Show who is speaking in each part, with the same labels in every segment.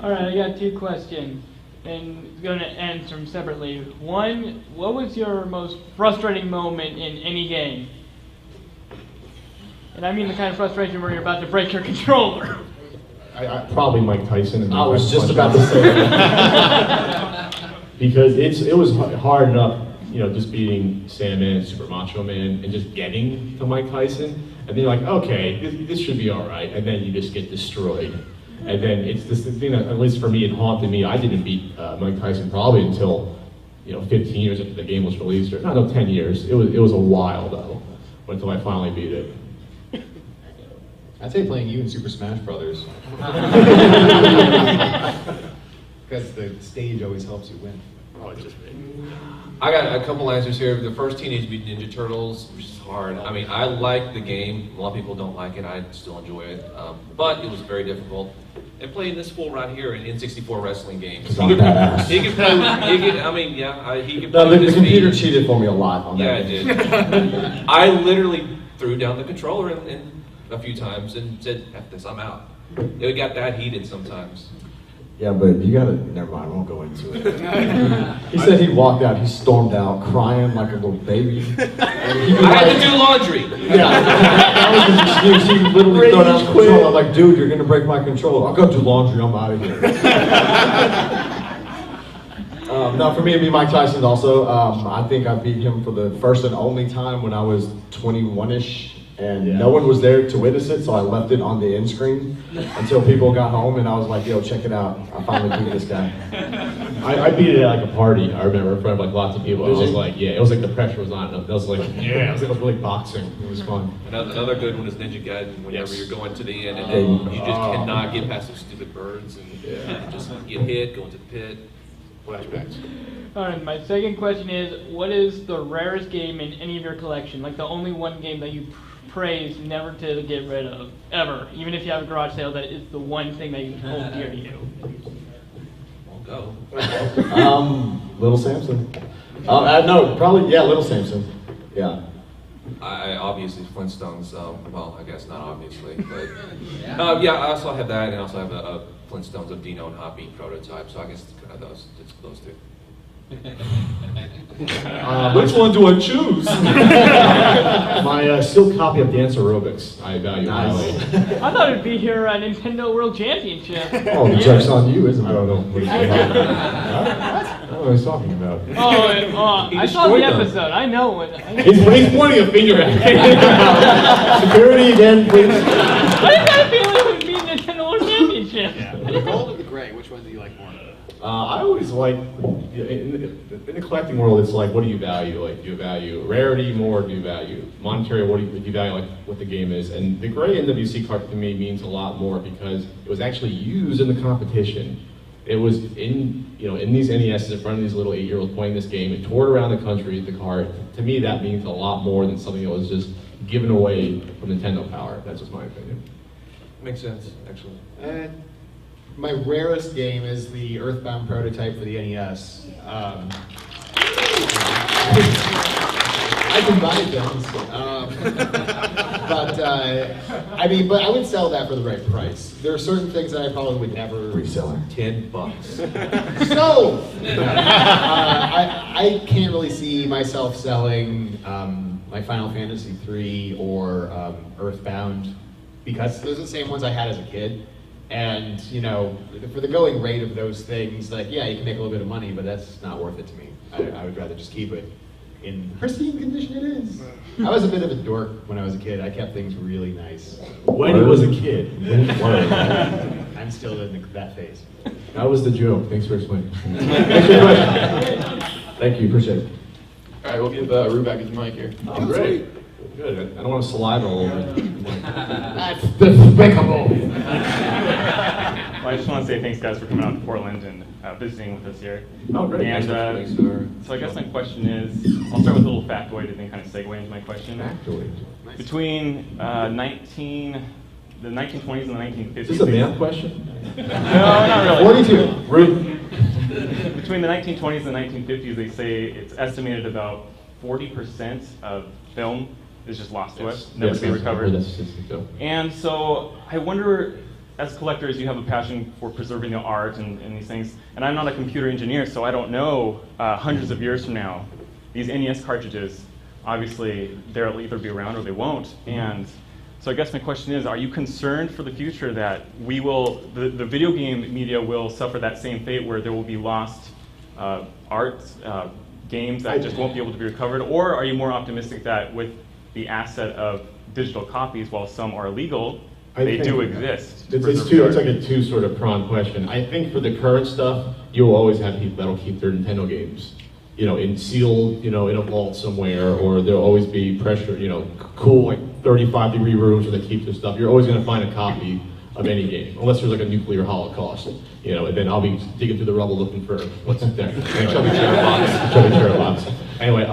Speaker 1: All right, I got two questions, and it's going to answer them separately. One, what was your most frustrating moment in any game? And I mean the kind of frustration where you're about to break your controller.
Speaker 2: Probably Mike Tyson.
Speaker 3: I was just about to say that.
Speaker 2: Because it was hard enough, just beating Sandman and Super Macho Man and just getting to Mike Tyson. And then you're like, okay, this should be all right. And then you just get destroyed. And then it's this thing that, at least for me, it haunted me. I didn't beat Mike Tyson probably until 15 years after the game was released, or no, 10 years. It was a while though until I finally beat it.
Speaker 3: I'd say playing you in Super Smash Brothers. Because the stage always helps you win.
Speaker 2: Oh, it's just me.
Speaker 4: I got a couple answers here. The first Teenage Mutant Ninja Turtles, which is hard. I mean, I like the game. A lot of people don't like it. I still enjoy it. But it was very difficult. And playing this fool right here in N64 wrestling games. He could play, he could play
Speaker 3: No, the
Speaker 4: with his
Speaker 3: computer
Speaker 4: feet.
Speaker 3: cheated for me a lot on that.
Speaker 4: Yeah, it did. I literally threw down the controller and a few times and said, F this, I'm out. It got that heated sometimes.
Speaker 3: Yeah, but you gotta, never mind, I won't go into it. He said he walked out, he stormed out crying like a little baby.
Speaker 4: I had to do laundry.
Speaker 3: Yeah, that was his excuse. He literally threw down the controller. I'm like, dude, you're gonna break my controller. I'll go do laundry, I'm out of here. No, for me it'd be Mike Tyson also. I think I beat him for the first and only time when I was 21-ish. And no one was there to witness it, so I left it on the end screen until people got home, and I was like, yo, check it out. I finally beat this guy.
Speaker 2: I beat it at like a party, I remember, in front of like lots of people. I was like, yeah, it was like the pressure was on enough. I was like, yeah, it was really boxing. It was fun.
Speaker 4: Another good one is Ninja Gaiden, whenever you're going to the end and then you just cannot get past those stupid birds and just get hit, go into the pit.
Speaker 2: Flashbacks.
Speaker 1: All right, my second question is, what is the rarest game in any of your collection? Like the only one game that you praise never to get rid of, ever. Even if you have a garage sale, that is the one thing that you hold dear to you.
Speaker 4: Won't go.
Speaker 3: Little Samson. No, probably, yeah, Little Samson. Yeah.
Speaker 4: I obviously Flintstones. Well, I guess not obviously, but yeah. I also have that, and I also have a Flintstones of Dino and Hoppy prototype. So I guess it's kind of those two.
Speaker 2: Which one do I choose? My sealed copy of Dance Aerobics. I value highly.
Speaker 1: I thought it'd be your Nintendo World Championship.
Speaker 3: Oh, the joke's on you, isn't it?
Speaker 2: I don't know what he's talking about. I don't know what he's talking about.
Speaker 1: I saw the episode. I know what.
Speaker 2: He's pointing a finger at me. Security again, please.
Speaker 1: I got a feeling it would be Nintendo World Championship.
Speaker 5: Yeah. The gold or the gray? Which one do you like more?
Speaker 2: I always like, in the collecting world, it's like, what do you value? Like, do you value rarity more? Do you value monetary? What do you value, like, what the game is? And the gray NWC card to me means a lot more because it was actually used in the competition. It was in these NESs in front of these little 8-year-olds playing this game. It toured around the country, the card. To me, that means a lot more than something that was just given away from Nintendo Power. That's just my opinion.
Speaker 4: Makes sense, actually.
Speaker 5: My rarest game is the Earthbound prototype for the NES. I can buy things, but I would sell that for the right price. There are certain things that I probably would never resell.
Speaker 4: $10.
Speaker 5: So, I can't really see myself selling my Final Fantasy III or Earthbound because those are the same ones I had as a kid. And, for the going rate of those things, like, yeah, you can make a little bit of money, but that's not worth it to me. I would rather just keep it in pristine condition it is. I was a bit of a dork when I was a kid. I kept things really nice.
Speaker 2: When he was a kid.
Speaker 5: I'm still in that phase.
Speaker 2: That was the joke. Thanks for explaining. Thanks for your question. Thank you. Appreciate it.
Speaker 6: All right, we'll give Ruback his mic here.
Speaker 2: Oh, great. Good. I don't want to saliva all over it.
Speaker 5: That's despicable.
Speaker 7: Well, I just want to say thanks, guys, for coming out to Portland and visiting with us here.
Speaker 2: Oh, great.
Speaker 7: And so I guess my question is, I'll start with a little factoid and then kind of segue into my question.
Speaker 2: Factoid.
Speaker 7: Between the 1920s and the 1950s.
Speaker 2: Is this a math question?
Speaker 7: No, not really.
Speaker 2: 42.
Speaker 7: Between the 1920s and the 1950s, they say it's estimated about 40% of film is just lost to us, never to be recovered.
Speaker 2: That's statistic, though.
Speaker 7: And so I wonder, as collectors, you have a passion for preserving the art and these things. And I'm not a computer engineer, so I don't know hundreds of years from now, these NES cartridges, obviously, they'll either be around or they won't. And so I guess my question is, are you concerned for the future that the video game media will suffer that same fate where there will be lost art, games that just won't be able to be recovered? Or are you more optimistic that with the asset of digital copies, while some are illegal, they do exist?
Speaker 2: It's like a two sort of pronged question. I think for the current stuff, you'll always have people that'll keep their Nintendo games, in sealed, in a vault somewhere, or there'll always be pressure, cool, like 35-degree rooms where they keep their stuff. You're always going to find a copy of any game, unless there's like a nuclear holocaust, and then I'll be digging through the rubble looking for what's there. Chubby Cherry box. Anyway,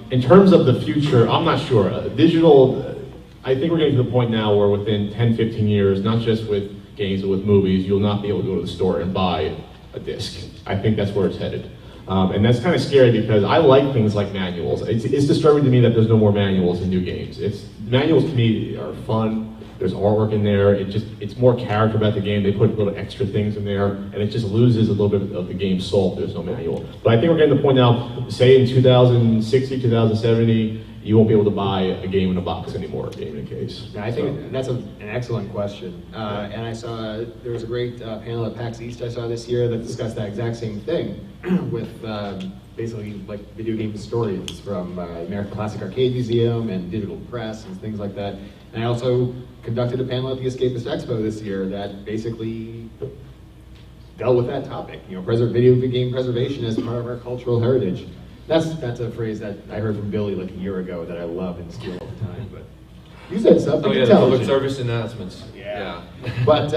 Speaker 2: in terms of the future, I'm not sure. Digital, I think we're getting to the point now where within 10, 15 years, not just with games, but with movies, you'll not be able to go to the store and buy a disc. I think that's where it's headed. And that's kind of scary because I like things like manuals. It's disturbing to me that there's no more manuals in new games. Manuals to me are fun. There's artwork in there. It's more character about the game. They put little extra things in there, and it just loses a little bit of the game's soul if there's no manual. But I think we're getting to the point now, say in 2060, 2070, you won't be able to buy a game in a box anymore, game in a case.
Speaker 5: I think that's an excellent question. And I saw, there was a great panel at PAX East I saw this year that discussed that exact same thing with basically like video game historians from American Classic Arcade Museum and Digital Press and things like that. And I also conducted a panel at the Escapist Expo this year that basically dealt with that topic. Video game preservation as part of our cultural heritage. That's a phrase that I heard from Billy like a year ago that I love and steal all the time. But you said something
Speaker 4: the
Speaker 5: intelligent.
Speaker 4: public service announcements. Yeah.
Speaker 5: But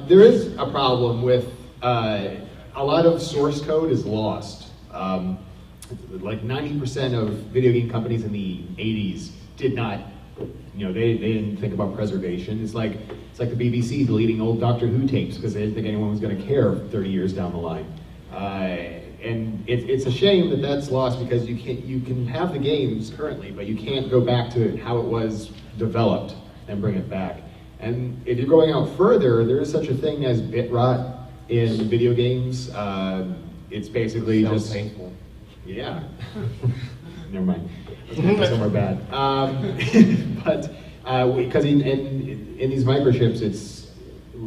Speaker 5: there is a problem with a lot of source code is lost. Like 90% of video game companies in the 80s did not, they didn't think about preservation. It's like the BBC deleting old Doctor Who tapes because they didn't think anyone was going to care 30 years down the line. And it's a shame that that's lost because you can have the games currently, but you can't go back to how it was developed and bring it back. And if you're going out further, there is such a thing as bit rot in video games. It's basically
Speaker 4: Sounds
Speaker 5: just
Speaker 4: painful.
Speaker 5: Yeah. Never mind. Let's go somewhere bad. But because in these microchips,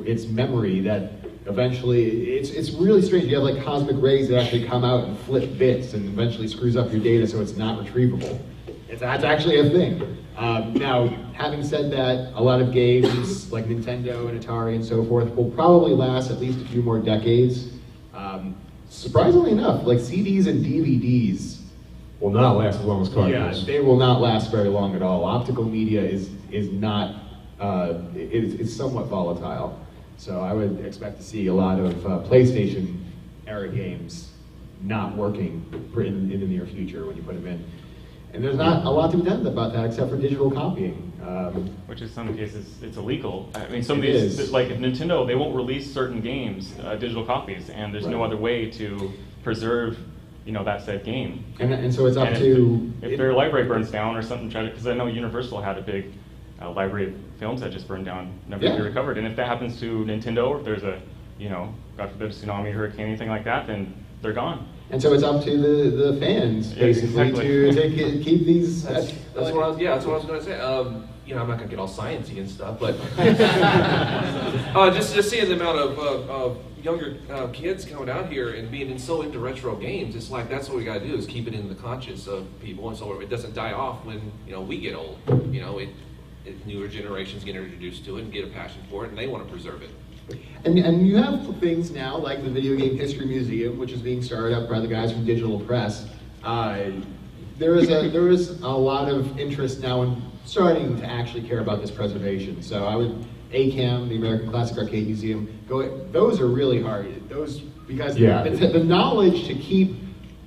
Speaker 5: it's memory that eventually, it's really strange. You have like cosmic rays that actually come out and flip bits and eventually screws up your data so it's not retrievable. That's actually a thing. Now, having said that, a lot of games like Nintendo and Atari and so forth will probably last at least a few more decades. Surprisingly enough, like CDs and DVDs
Speaker 2: Will not last as long as cartridges.
Speaker 5: Yeah, they will not last very long at all. Optical media is not, it's somewhat volatile. So I would expect to see a lot of PlayStation era games not working in the near future when you put them in. And there's not a lot to be done about that except for digital copying.
Speaker 7: Which in some cases, it's illegal. I mean, some of these, like Nintendo, they won't release certain games, digital copies, and there's no other way to preserve, that said game.
Speaker 5: And so it's up to...
Speaker 7: If their library burns down or something, because I know Universal had a big library of films that just burned down, never to be recovered. And if that happens to Nintendo, or if there's a, God forbid, a tsunami, hurricane, anything like that, then they're gone.
Speaker 5: And so it's up to the fans, basically, to keep these...
Speaker 4: That's what I was going to say. I'm not going to get all sciencey and stuff, but just seeing the amount of younger kids coming out here and being so into retro games, it's like that's what we got to do is keep it in the conscious of people, and so it doesn't die off when we get old. Newer generations get introduced to it and get a passion for it, and they want to preserve it.
Speaker 5: And you have things now like the Video Game History Museum, which is being started up by the guys from Digital Press. There is a lot of interest now in starting to actually care about this preservation. So I would, ACAM, the American Classic Arcade Museum, those are really hard. Because the knowledge to keep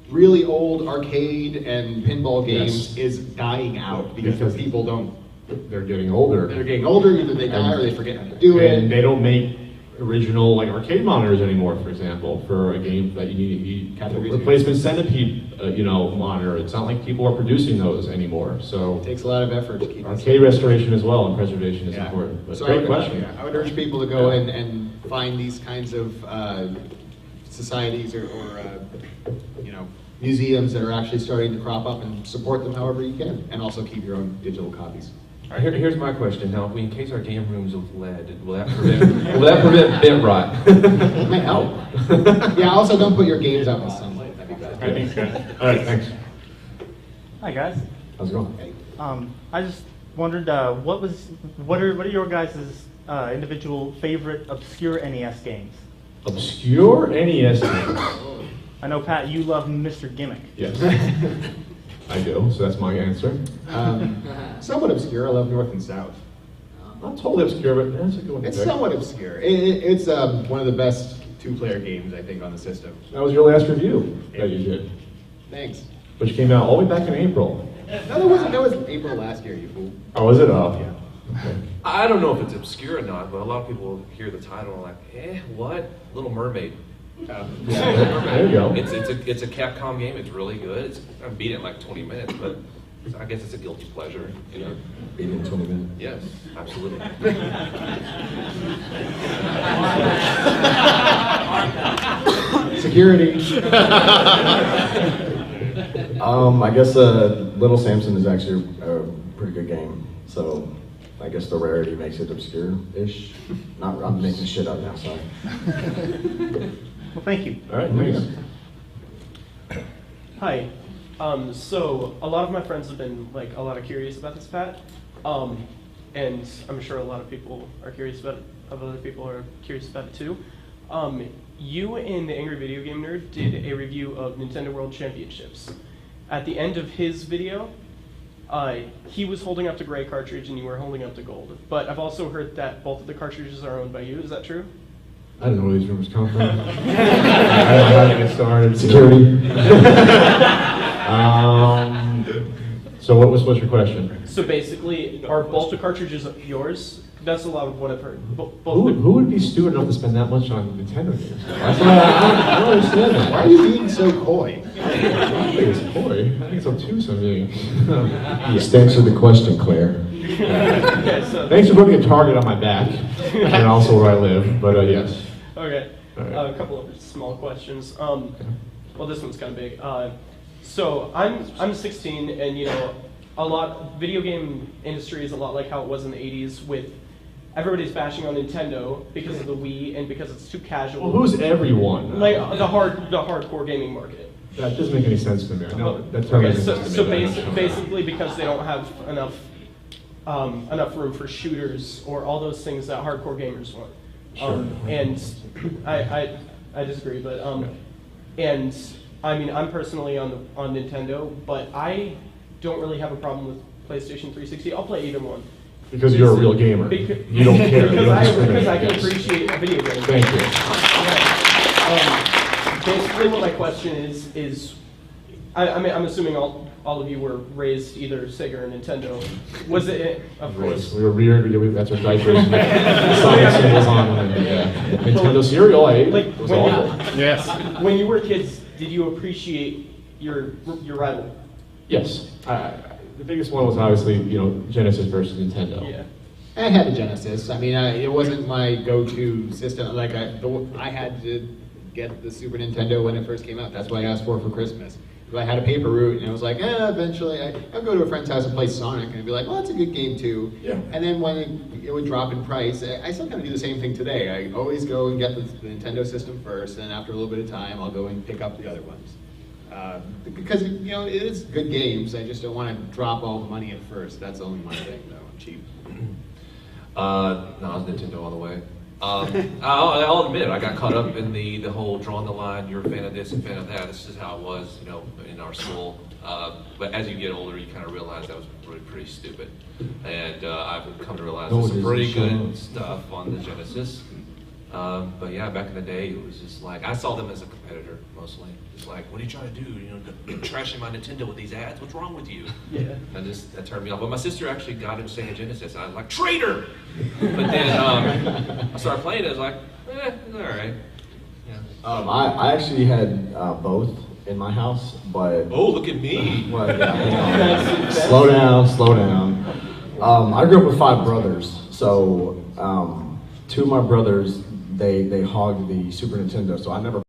Speaker 5: really old arcade and pinball games is dying out because people don't.
Speaker 2: They're getting older.
Speaker 5: They're getting older, either they die or they forget how to do it.
Speaker 2: And they don't make original like arcade monitors anymore, for example, for a game that you need a replacement Centipede, monitor. It's not like people are producing those anymore. So
Speaker 5: It takes a lot of effort to keep this
Speaker 2: arcade restoration as well and preservation is
Speaker 5: Yeah.
Speaker 2: important. But
Speaker 5: So
Speaker 2: great question.
Speaker 5: I would urge people to go and find these kinds of societies or museums that are actually starting to crop up and support them however you can, and also keep your own digital copies.
Speaker 4: All right, here's my question. Now, if we encase our game rooms with lead, will that prevent bit rot?
Speaker 5: It might help. Yeah, also don't put your games out in the sunlight. That'd be bad.
Speaker 7: I think so.
Speaker 2: All right, thanks.
Speaker 8: Hi guys.
Speaker 2: How's it going?
Speaker 8: I just wondered what are your guys' individual favorite obscure NES games?
Speaker 2: Obscure NES games.
Speaker 8: I know Pat, you love Mr. Gimmick.
Speaker 2: Yes, I do. So that's my answer.
Speaker 5: Somewhat obscure. I love North and South.
Speaker 2: Not totally obscure, but that's a good one. to
Speaker 5: It's
Speaker 2: pick.
Speaker 5: somewhat obscure. It's one of the best two-player games I think on the system.
Speaker 2: That was your last review that you did,
Speaker 5: Thanks.
Speaker 2: which came out all the way back in April.
Speaker 5: No, that wasn't. That was April last year. You fool.
Speaker 2: Oh, was it? Oh,
Speaker 5: Yeah.
Speaker 2: Okay.
Speaker 4: I don't know if it's obscure or not, but a lot of people hear the title and are like, what? Little Mermaid.
Speaker 2: There you go.
Speaker 4: It's a Capcom game. It's really good. I beat it in like 20 minutes, but I guess it's a guilty pleasure.
Speaker 3: Beat it in 20 minutes.
Speaker 4: Yes, absolutely.
Speaker 3: Security. I guess Little Samson is actually a pretty good game. So I guess the rarity makes it obscure-ish. I'm making shit up now, sorry.
Speaker 8: Well, thank you.
Speaker 2: All right, thanks.
Speaker 9: Hi. So a lot of my friends have been like a lot of curious about this, Pat, and I'm sure a lot of people are curious about it. Other people are curious about it too. You and the Angry Video Game Nerd did a review of Nintendo World Championships. At the end of his video, he was holding up the gray cartridge and you were holding up the gold. But I've also heard that both of the cartridges are owned by you. Is that true?
Speaker 2: I don't know where these rumors come from. I don't know how to get started.
Speaker 3: Security.
Speaker 2: So what's your question?
Speaker 9: So basically, are both the cartridges yours? That's a lot of what I've heard.
Speaker 2: Who would be stupid enough to spend that much on Nintendo games? That's why I don't understand that.
Speaker 5: Why are you being so coy?
Speaker 2: I don't think it's coy. I think it's obtuse of me.
Speaker 3: Just answer the question, Claire.
Speaker 9: Okay, so
Speaker 2: Thanks for putting a target on my back and also where I live. But yes.
Speaker 9: okay.
Speaker 2: All right.
Speaker 9: A couple of small questions. Well, this one's kind of big. So I'm 16, and video game industry is a lot like how it was in the 80s, with everybody's bashing on Nintendo because of the Wii and because it's too casual.
Speaker 2: Well, who's everyone?
Speaker 9: Like the hardcore gaming market.
Speaker 2: That doesn't make any sense to me. No, that term
Speaker 9: Okay,
Speaker 2: doesn't
Speaker 9: so,
Speaker 2: make sense
Speaker 9: so
Speaker 2: to me.
Speaker 9: basically because they don't have enough room for shooters or all those things that hardcore gamers want.
Speaker 2: Sure.
Speaker 9: And I disagree, but and I mean I'm personally on Nintendo, but I don't really have a problem with PlayStation 360. I'll play either one.
Speaker 2: Because you're a real gamer. You don't care. You don't
Speaker 9: Because I can
Speaker 2: discriminate. Yes.
Speaker 9: appreciate a video game.
Speaker 2: Thank you.
Speaker 9: Yeah. Basically, what my question is I mean, I'm assuming all of you were raised either Sega or Nintendo. Was it? Of course.
Speaker 2: We were reared. That's our diapers. Sonic symbols on. And, yeah. Nintendo cereal. I ate.
Speaker 9: Like
Speaker 2: It was awful.
Speaker 7: Yes.
Speaker 9: when you were kids, did you appreciate your rival?
Speaker 2: Yes. The biggest one was obviously Genesis versus Nintendo.
Speaker 9: Yeah.
Speaker 5: I had a Genesis. I mean, it wasn't my go-to system. Like I had to get the Super Nintendo when it first came out. That's what I asked for Christmas. I had a paper route, and I was like, eventually, I'd go to a friend's house and play Sonic, and I'd be like, well, that's a good game too.
Speaker 2: Yeah.
Speaker 5: And then when it would drop in price, I still kind of do the same thing today. I always go and get the Nintendo system first, and after a little bit of time, I'll go and pick up the other ones. Because it is good games. I just don't want to drop all the money at first. That's only my thing, though. I'm cheap.
Speaker 4: No, it's Nintendo all the way. I'll admit, I got caught up in the whole drawing the line, you're a fan of this and fan of that. This is how it was, in our school. But as you get older, you kind of realize that was pretty stupid. And I've come to realize there's some pretty good stuff on the Genesis. But yeah, back in the day, it was just like, I saw them as a competitor mostly. Just like, what are you trying to do? You know, trashing my Nintendo with these ads? What's wrong with you?
Speaker 9: Yeah.
Speaker 4: And that turned me off. But my sister actually got into Sega Genesis, and I was like, traitor! But then I started playing it, I was like, it's all right. Yeah.
Speaker 3: I actually had both in my house, but
Speaker 4: Oh, look at me!
Speaker 3: well, yeah, slow down. I grew up with 5 brothers, so 2 of my brothers they hogged the Super Nintendo, so I never